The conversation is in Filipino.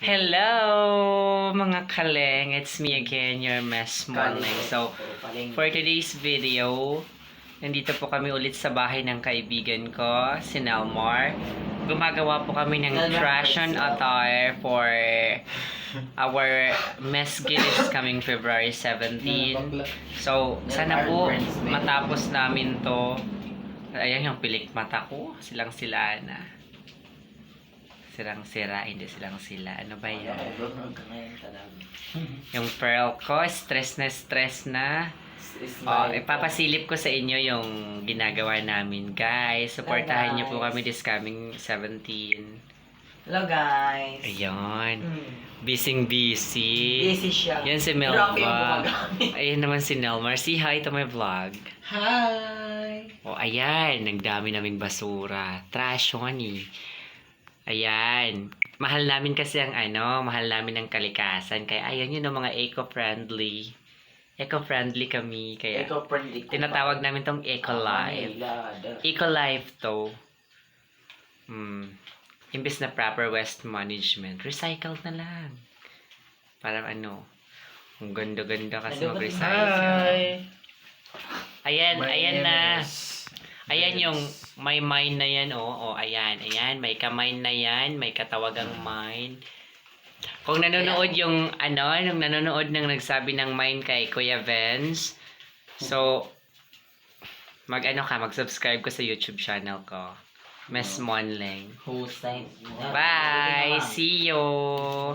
Hello, mga kaleng. It's me again, your Mess Morning. So, for today's video, nandito po kami ulit sa bahay ng kaibigan ko, si Nelmar. Gumagawa po kami ng fashion attire for our Mess Guinness coming February 17. So, sana po matapos namin to. Ayan yung pilik mata ko. Silang-sila na. Sirang-sira, hindi silang-sila. Ano ba yan? Yung pearl ko, stress na. Ipapasilip ko sa inyo yung ginagawa namin. Guys, supportahan niyo po kami this coming 17. Hello guys. Ayun. Busy. Busy siya. Yan si Melba. Ayun naman si Nelmar. Say hi to my vlog. Hi. O, ayan. Nagdami naming basura. Trash one eh. Ayan. Mahal namin kasi ang mahal namin ang kalikasan. Kaya ayan yun ang mga eco-friendly. Eco-friendly kami. Kaya Eco-friendly. tinatawag namin tong eco-life. Eco-life to. Imbis na proper waste management, recycled na lang. Parang ang ganda-ganda kasi mag-recycle. Ayan na. Ayan yung may mine na yan, ayan, may ka-mine na yan, may katawagang mine. Kung nanonood yung, nung nanonood ng nagsabi ng mine kay Kuya Vince, so, mag-subscribe ko sa YouTube channel ko. Mess Monling. Bye! See you!